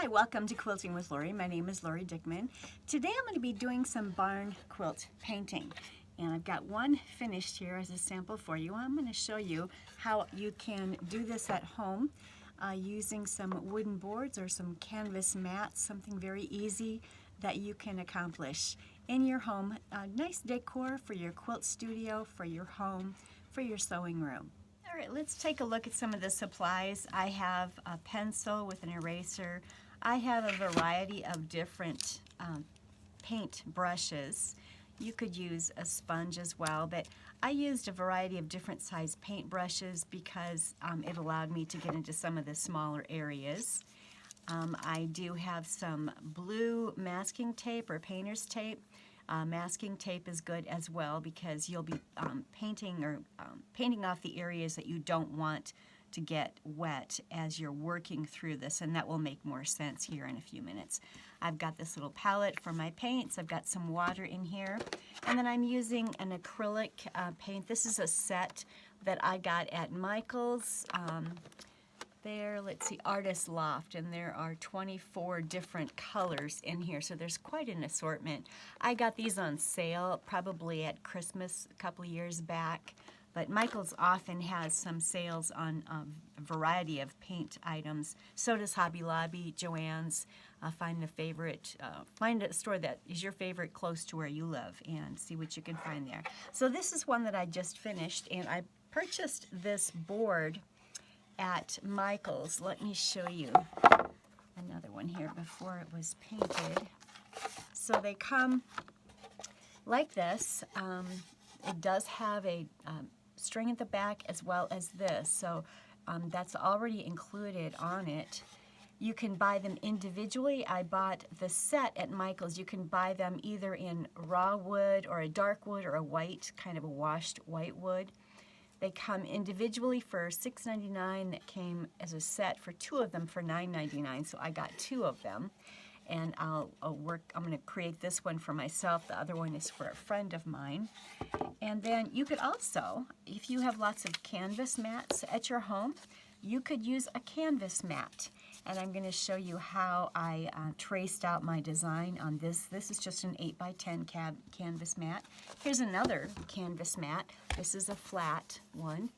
Hi, welcome to Quilting with Lori. My name is Lori Dickman. Today I'm going to be doing some barn quilt painting. And I've got one finished here as a sample for you. I'm going to show you how you can do this at home using some wooden boards or some canvas mats, something very easy that you can accomplish in your home. Nice decor for your quilt studio, for your home, for your sewing room. All right, let's take a look at some of the supplies. I have a pencil with an eraser. I have a variety of different paint brushes. You could use a sponge as well, but I used a variety of different size paint brushes because it allowed me to get into some of the smaller areas. I do have some blue masking tape or painter's tape. Masking tape is good as well because you'll be painting off the areas that you don't want to get wet as you're working through this, and that will make more sense here in a few minutes. I've got this little palette for my paints. I've got some water in here, and then I'm using an acrylic paint. This is a set that I got at Michael's. Let's see, Artist Loft, and there are 24 different colors in here, so there's quite an assortment. I got these on sale probably at Christmas a couple years back, but Michael's often has some sales on a variety of paint items. So does Hobby Lobby, Joann's. Find a store that is your favorite close to where you live and see what you can find there. So this is one that I just finished, and I purchased this board at Michael's. Let me show you another one here before it was painted. So they come like this. It does have a string at the back as well as this, so that's already included on it. You can buy them individually. I bought the set at Michael's. You can buy them either in raw wood or a dark wood or a white, kind of a washed white wood. They come individually for $6.99. That came as a set for two of them for $9.99. So I got two of them, and I'm going to create this one for myself. The other one is for a friend of mine. And then you could also, if you have lots of canvas mats at your home, you could use a canvas mat. And I'm going to show you how I traced out my design on this. This is just an 8x10 canvas mat. Here's another canvas mat. This is a flat one,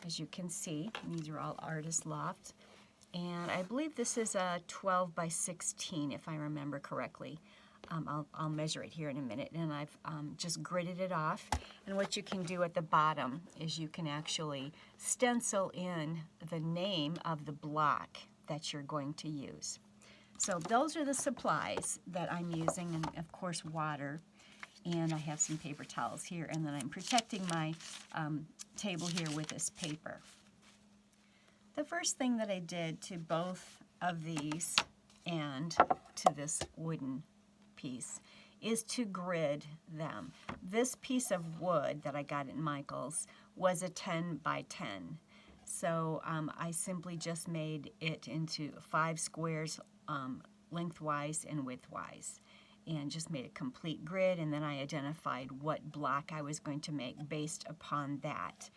as you can see. These are all Artist Loft. And I believe this is a 12x16, if I remember correctly. I'll measure it here in a minute. And I've just gridded it off. And what you can do at the bottom is you can actually stencil in the name of the block that you're going to use. So those are the supplies that I'm using, and of course water, and I have some paper towels here, and then I'm protecting my table here with this paper. The first thing that I did to both of these and to this wooden piece is to grid them. This piece of wood that I got at Michael's was a 10x10. So I simply just made it into 5 squares lengthwise and widthwise, and just made a complete grid, and then I identified what block I was going to make based upon that.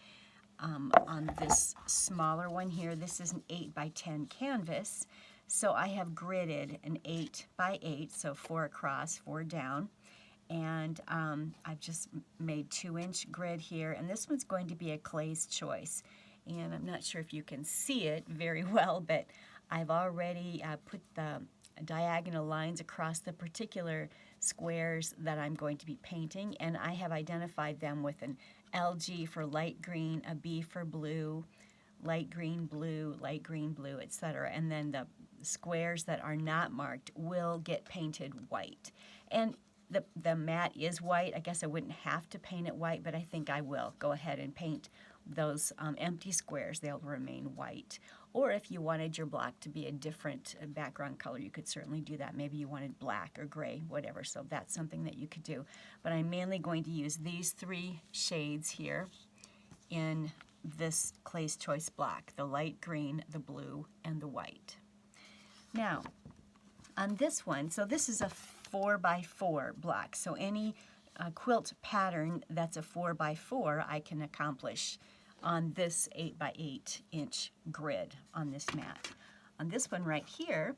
On this smaller one here, this is an 8x10 canvas, so I have gridded an 8x8, so 4 across, 4 down, and I've just made 2-inch grid here, and this one's going to be a Clay's Choice. And I'm not sure if you can see it very well, but I've already put the diagonal lines across the particular squares that I'm going to be painting, and I have identified them with an LG for light green, a B for blue, light green, blue, etc. And then the squares that are not marked will get painted white. And the mat is white. I guess I wouldn't have to paint it white, but I think I will go ahead and paint those empty squares. They'll remain white. Or if you wanted your block to be a different background color, you could certainly do that. Maybe you wanted black or gray, whatever, so that's something that you could do. But I'm mainly going to use these 3 shades here in this Clay's Choice block, the light green, the blue, and the white. Now, on this one, so this is a 4x4 block, so any quilt pattern that's a 4x4 I can accomplish on this 8x8 inch grid on this mat. On this one right here,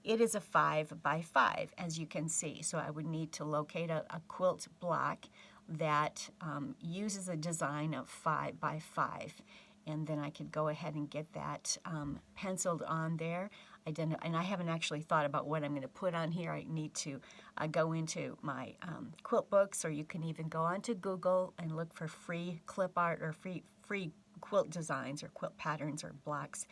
It is a 5 by 5, as you can see. So I would need to locate a quilt block that uses a design of 5 by 5. And then I could go ahead and get that penciled on there. And I haven't actually thought about what I'm going to put on here. I need to go into my quilt books, or you can even go onto Google and look for free clip art or free quilt designs or quilt patterns or blocks,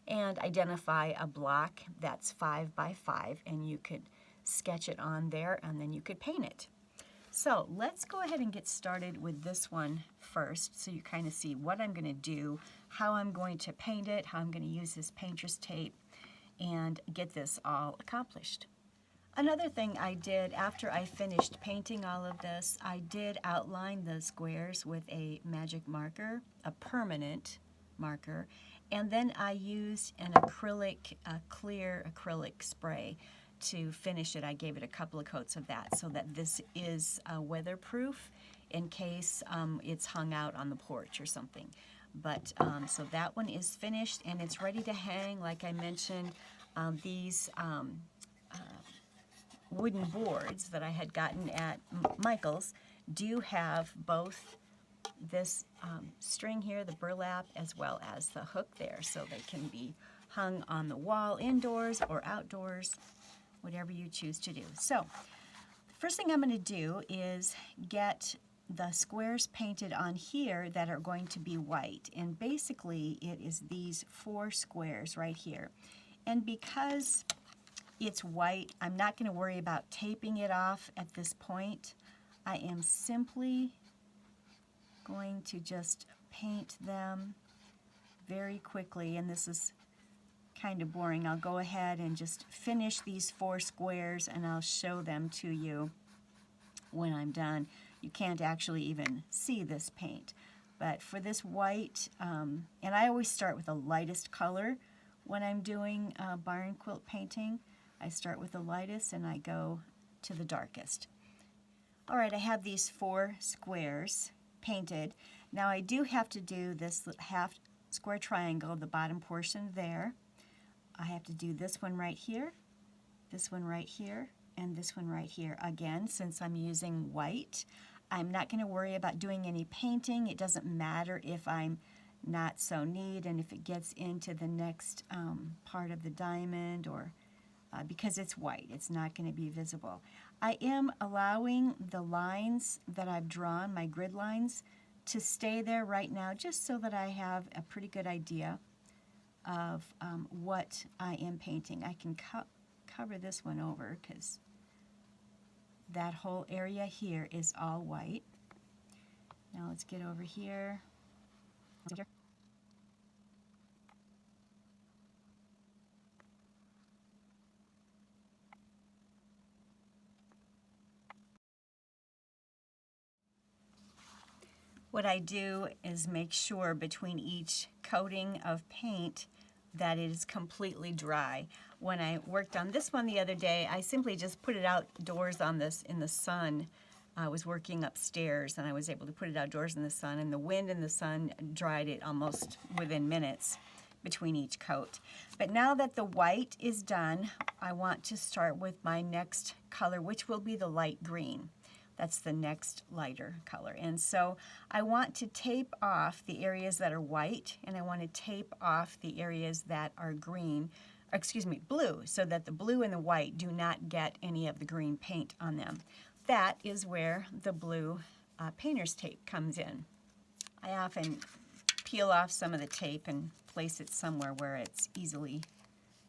and identify a block that's 5 by 5, and you could sketch it on there, and then you could paint it. So let's go ahead and get started with this one first, so you kind of see what I'm going to do, how I'm going to paint it, how I'm going to use this painter's tape, and get this all accomplished. Another thing I did after I finished painting all of this, I did outline the squares with a magic marker, a permanent marker, and then I used an acrylic, a clear acrylic spray to finish it. I gave it a couple of coats of that so that this is weatherproof in case it's hung out on the porch or something. But so that one is finished and it's ready to hang. Like I mentioned, these wooden boards that I had gotten at Michael's do have both this string here, the burlap, as well as the hook there, so they can be hung on the wall indoors or outdoors, whatever you choose to do. So first thing I'm going to do is get the squares painted on here that are going to be white, and basically it is these 4 squares right here. And because it's white, I'm not going to worry about taping it off at this point. I am simply going to just paint them very quickly, and this is kind of boring. I'll go ahead and just finish these 4 squares and I'll show them to you when I'm done. You can't actually even see this paint, but for this white, and I always start with the lightest color when I'm doing barn quilt painting. I start with the lightest and I go to the darkest. All right, I have these 4 squares painted. Now I do have to do this half square triangle, the bottom portion there. I have to do this one right here, this one right here, and this one right here. Again, since I'm using white, I'm not going to worry about doing any painting. It doesn't matter if I'm not so neat and if it gets into the next part of the diamond, or because it's white, it's not going to be visible. I am allowing the lines that I've drawn, my grid lines, to stay there right now, just so that I have a pretty good idea of what I am painting. I can cover this one over because that whole area here is all white. Now let's get over here. What I do is make sure between each coating of paint that it is completely dry. When I worked on this one the other day, I simply just put it outdoors on this in the sun. I was working upstairs and I was able to put it outdoors in the sun, and the wind and the sun dried it almost within minutes between each coat. But now that the white is done, I want to start with my next color, which will be the light green. That's the next lighter color. And so I want to tape off the areas that are white, and I want to tape off the areas that are green, excuse me, blue, so that the blue and the white do not get any of the green paint on them. That is where the blue painter's tape comes in. I often peel off some of the tape and place it somewhere where it's easily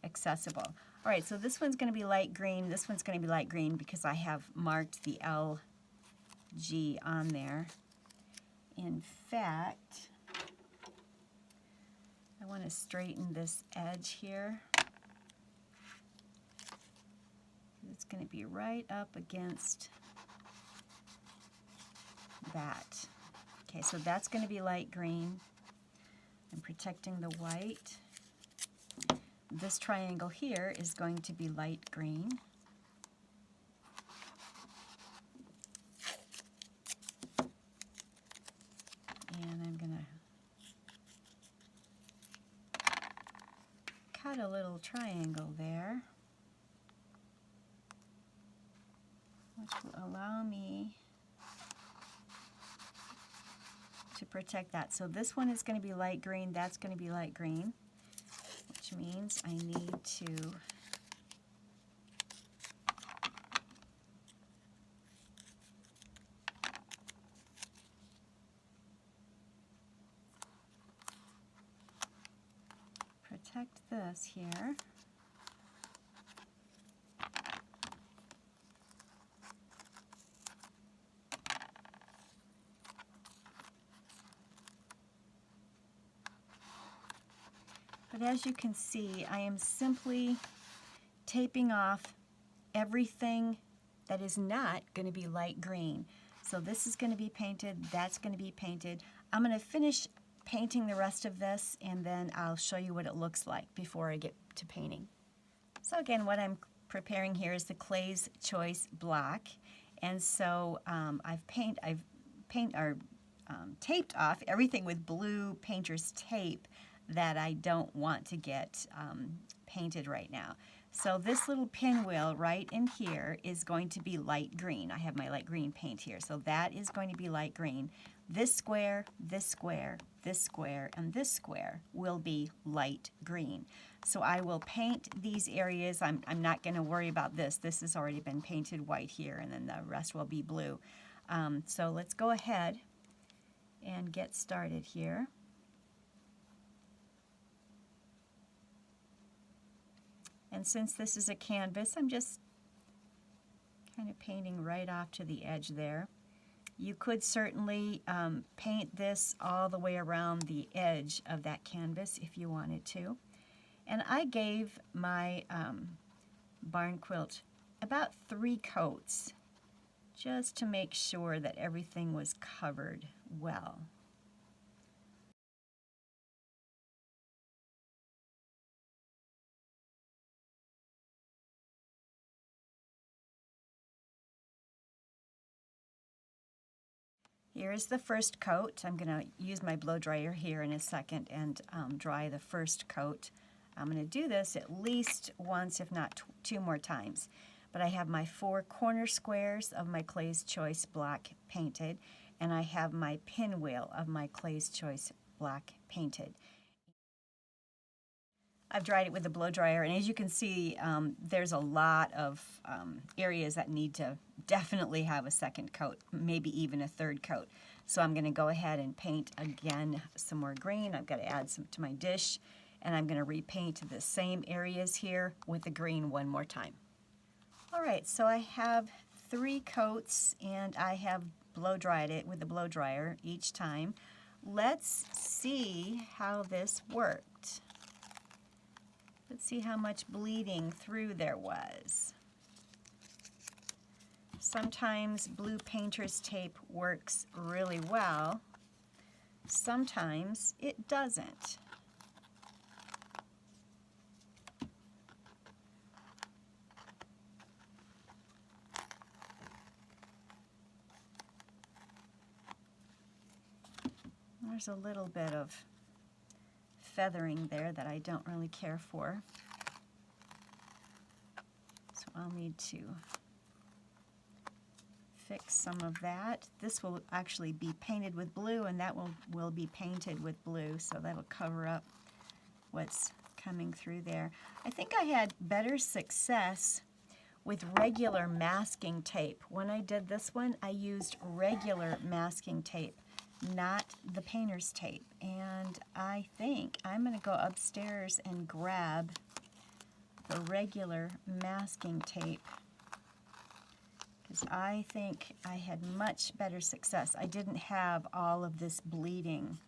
accessible. All right, so this one's going to be light green. This one's going to be light green because I have marked the LG on there. In fact, I want to straighten this edge here. It's going to be right up against that. Okay, so that's going to be light green. I'm protecting the white. This triangle here is going to be light green. And I'm going to cut a little triangle there. which will allow me to protect that. So this one is going to be light green, that's going to be light green, which means I need to protect this here. But as you can see, I am simply taping off everything that is not going to be light green. So this is going to be painted, that's going to be painted. I'm going to finish painting the rest of this, and then I'll show you what it looks like before I get to painting. So again, what I'm preparing here is the Clay's Choice block, and so I've taped off everything with blue painter's tape that I don't want to get painted right now. So this little pinwheel right in here is going to be light green. I have my light green paint here, so that is going to be light green. This square, this square, this square, and this square will be light green. So I will paint these areas. I'm not going to worry about this. This has already been painted white here, and then the rest will be blue. So let's go ahead and get started here. And since this is a canvas, I'm just kind of painting right off to the edge there. You could certainly paint this all the way around the edge of that canvas if you wanted to. And I gave my barn quilt about 3 coats just to make sure that everything was covered well. Here's the first coat. I'm going to use my blow dryer here in a second and dry the first coat. I'm going to do this at least once, if not 2 more times. But I have my 4 corner squares of my Clay's Choice block painted, and I have my pinwheel of my Clay's Choice block painted. I've dried it with the blow dryer, and as you can see, there's a lot of areas that need to definitely have a second coat, maybe even a third coat. So I'm going to go ahead and paint again some more green. I've got to add some to my dish, and I'm going to repaint the same areas here with the green one more time. All right, so I have 3 coats, and I have blow dried it with the blow dryer each time. Let's see how this worked. Let's see how much bleeding through there was. Sometimes blue painter's tape works really well. Sometimes it doesn't. There's a little bit of feathering there that I don't really care for. So I'll need to fix some of that. This will actually be painted with blue, and that will be painted with blue, so that'll cover up what's coming through there. I think I had better success with regular masking tape. When I did this one, I used regular masking tape, not the painter's tape. And I think I'm going to go upstairs and grab the regular masking tape, because I think I had much better success. I didn't have all of this bleeding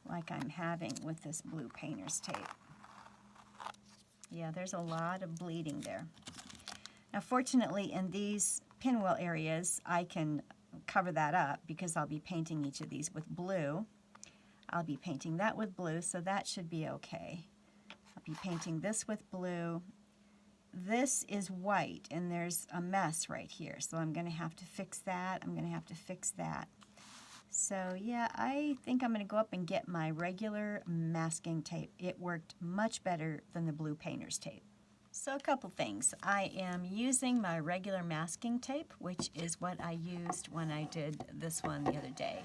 like I'm having with this blue painter's tape. Yeah, there's a lot of bleeding there. Now fortunately in these pinwheel areas I can cover that up because I'll be painting each of these with blue. I'll be painting that with blue, so that should be okay. I'll be painting this with blue. This is white, and there's a mess right here, so I'm going to have to fix that. I'm going to have to fix that. So yeah, I think I'm going to go up and get my regular masking tape. It worked much better than the blue painter's tape. So a couple things. I am using my regular masking tape, which is what I used when I did this one the other day.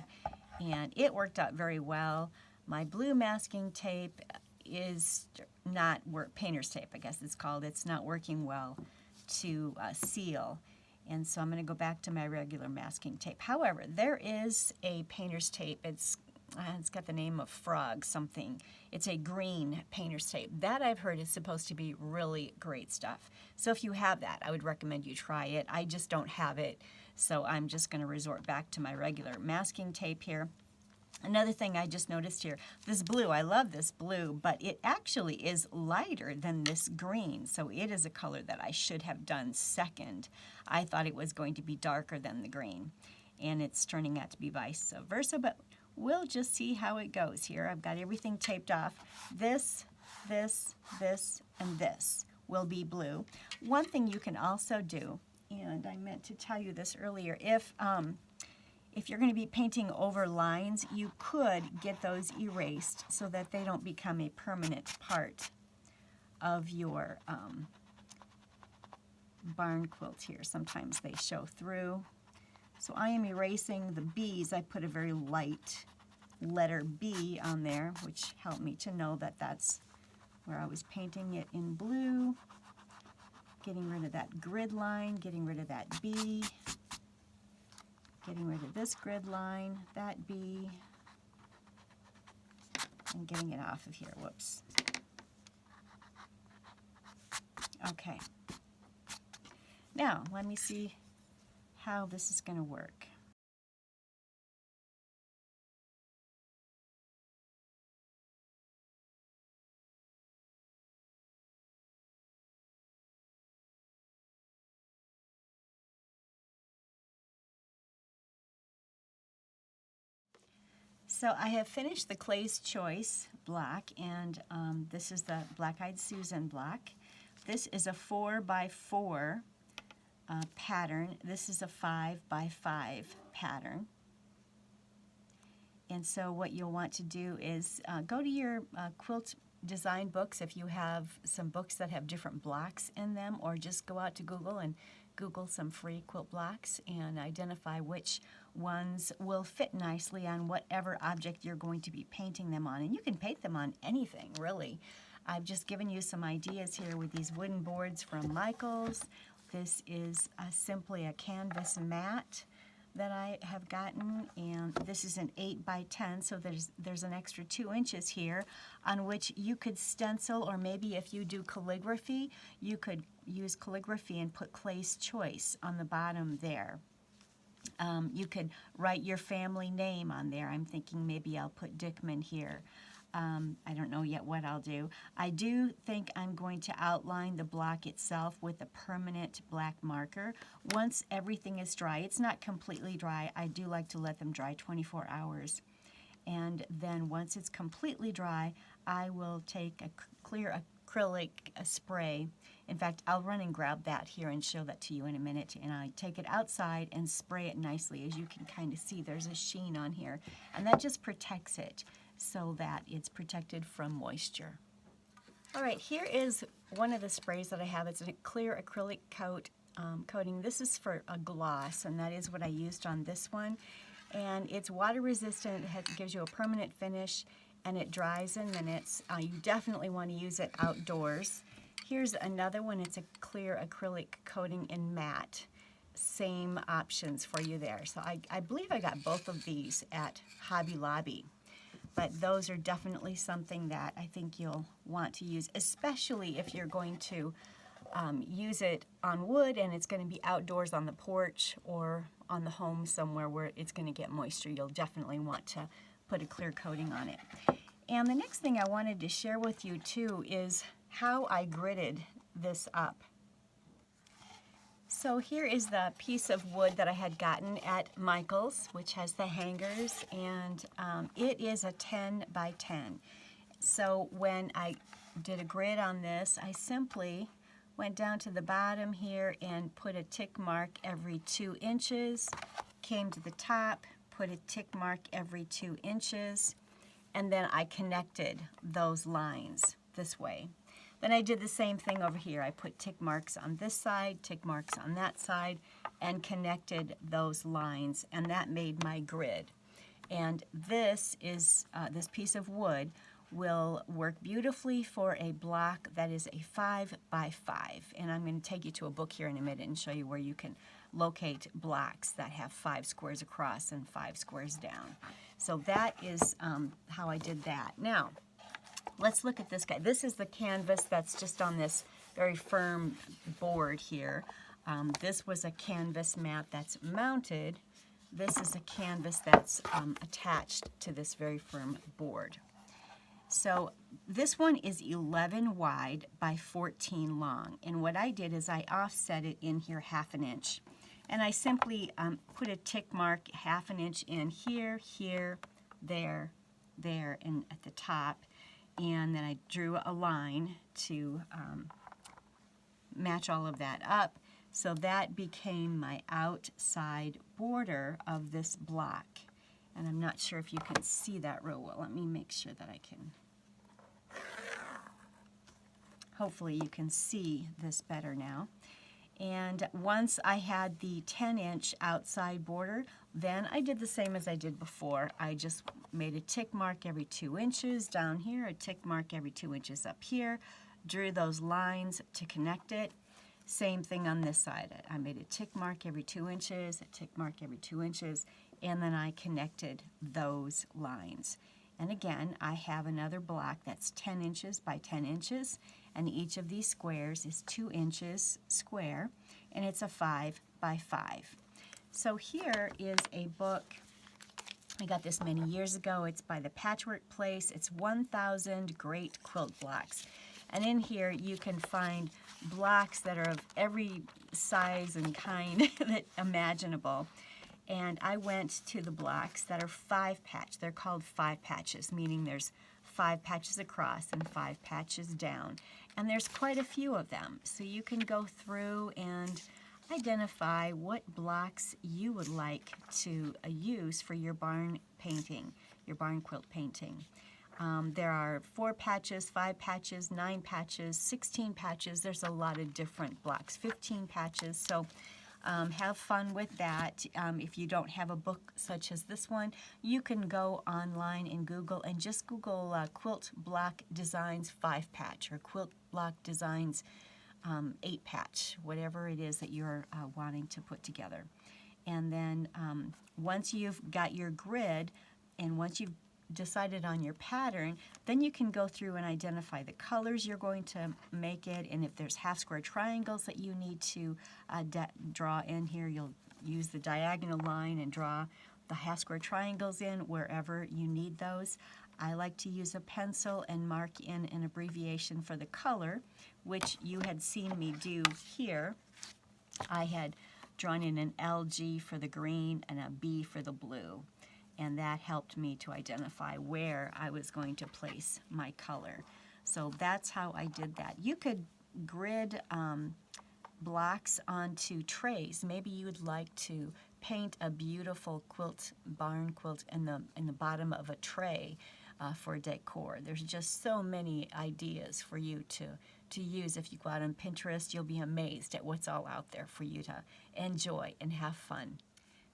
And it worked out very well. My blue masking tape is not painter's tape, I guess it's called. It's not working well to seal. And so I'm going to go back to my regular masking tape. However, there is a painter's tape. It's got the name of Frog something. It's a green painter's tape. That I've heard is supposed to be really great stuff. So if you have that, I would recommend you try it. I just don't have it, so I'm just going to resort back to my regular masking tape here. Another thing I just noticed here, this blue, I love this blue, but it actually is lighter than this green, so it is a color that I should have done second. I thought it was going to be darker than the green, and it's turning out to be vice versa, but we'll just see how it goes here. I've got everything taped off. This, and this will be blue. One thing you can also do, and I meant to tell you this earlier, if you're going to be painting over lines, you could get those erased so that they don't become a permanent part of your barn quilt here. Sometimes they show through. So I am erasing the B's. I put a very light letter B on there, which helped me to know that that's where I was painting it in blue. Getting rid of that grid line, getting rid of that B. Getting rid of this grid line, that B, and getting it off of here. Whoops. Okay. Now, let me see how this is going to work. So I have finished the Clay's Choice block, and this is the Black Eyed Susan block. This is a 4x4 pattern. This is a 5x5 pattern. And so what you'll want to do is go to your quilt design books if you have some books that have different blocks in them, or just go out to Google and Google some free quilt blocks and identify which ones will fit nicely on whatever object you're going to be painting them on. And you can paint them on anything, really. I've just given you some ideas here with these wooden boards from Michaels. This is simply a canvas mat that I have gotten, and this is an 8x10, so there's an extra 2 inches here on which you could stencil, or maybe if you do calligraphy, you could use calligraphy and put Clay's Choice on the bottom there. You could write your family name on there. I'm thinking maybe I'll put Dickman here. I don't know yet what I'll do. I do think I'm going to outline the block itself with a permanent black marker. Once everything is dry, it's not completely dry. I do like to let them dry 24 hours. And then once it's completely dry, I will take a clear acrylic spray. In fact, I'll run and grab that here and show that to you in a minute. And I take it outside and spray it nicely. As you can kind of see, there's a sheen on here. And that just protects it, so that it's protected from moisture. All right, here is one of the sprays that I have. It's a clear acrylic coating. This is for a gloss, and that is what I used on this one. And it's water resistant. It gives you a permanent finish, and it dries in minutes. You definitely want to use it outdoors. Here's another one. It's a clear acrylic coating in matte. Same options for you there. So I believe I got both of these at Hobby Lobby. But those are definitely something that I think you'll want to use, especially if you're going to use it on wood and it's going to be outdoors on the porch or on the home somewhere where it's going to get moisture. You'll definitely want to put a clear coating on it. And the next thing I wanted to share with you too is how I gridded this up. So here is the piece of wood that I had gotten at Michael's, which has the hangers, and it is a 10x10. So when I did a grid on this, I simply went down to the bottom here and put a tick mark every 2 inches, came to the top, put a tick mark every 2 inches, and then I connected those lines this way. Then I did the same thing over here. I put tick marks on this side, tick marks on that side, and connected those lines, and that made my grid. And this is this piece of wood will work beautifully for a block that is a 5 by 5. And I'm going to take you to a book here in a minute and show you where you can locate blocks that have 5 squares across and 5 squares down. So that is how I did that. Now, let's look at this guy. This is the canvas that's just on this very firm board here. This was a canvas mat that's mounted. This is a canvas that's attached to this very firm board. So this one is 11 wide by 14 long. And what I did is I offset it in here 1/2 inch. And I simply put a tick mark 1/2 inch in here, here, there, there, and at the top. And then I drew a line to match all of that up. So that became my outside border of this block. And I'm not sure if you can see that real well. Let me make sure that I can. Hopefully you can see this better now. And once I had the 10-inch outside border, then I did the same as I did before. I just made a tick mark every 2 inches down here, a tick mark every 2 inches up here, drew those lines to connect it. Same thing on this side. I made a tick mark every 2 inches, a tick mark every 2 inches, and then I connected those lines. And again, I have another block that's 10 inches by 10 inches, and each of these squares is 2 inches square, and it's a 5 by 5. So here is a book. I got this many years ago. It's by the Patchwork Place. It's 1,000 Great Quilt Blocks. And in here you can find blocks that are of every size and kind that imaginable. And I went to the blocks that are 5 patch. They're called 5 patches, meaning there's 5 patches across and 5 patches down. And there's quite a few of them. So you can go through and identify what blocks you would like to use for your barn painting, your barn quilt painting. There are 4 patches, 5 patches, 9 patches, 16 patches. There's a lot of different blocks, 15 patches. So have fun with that. If you don't have a book such as this one, you can go online and Google and just Google Quilt Block Designs 5 patch or Quilt Block Designs 8 patch, whatever it is that you're wanting to put together. And then once you've got your grid and once you've decided on your pattern, then you can go through and identify the colors you're going to make it, and if there's half square triangles that you need to draw in here, you'll use the diagonal line and draw the half square triangles in wherever you need those. I like to use a pencil and mark in an abbreviation for the color, which you had seen me do here. I had drawn in an LG for the green and a B for the blue. And that helped me to identify where I was going to place my color. So that's how I did that. You could grid blocks onto trays. Maybe you would like to paint a beautiful quilt, barn quilt in the bottom of a tray for decor. There's just so many ideas for you to use. If you go out on Pinterest, you'll be amazed at what's all out there for you to enjoy and have fun.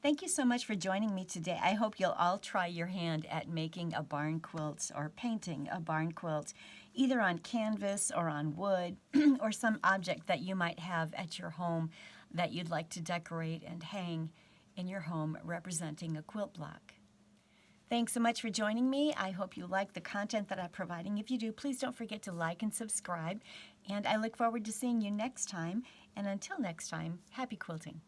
Thank you so much for joining me today. I hope you'll all try your hand at making a barn quilt or painting a barn quilt, either on canvas or on wood or some object that you might have at your home that you'd like to decorate and hang in your home representing a quilt block. Thanks so much for joining me. I hope you like the content that I'm providing. If you do, please don't forget to like and subscribe. And I look forward to seeing you next time. And until next time, happy quilting.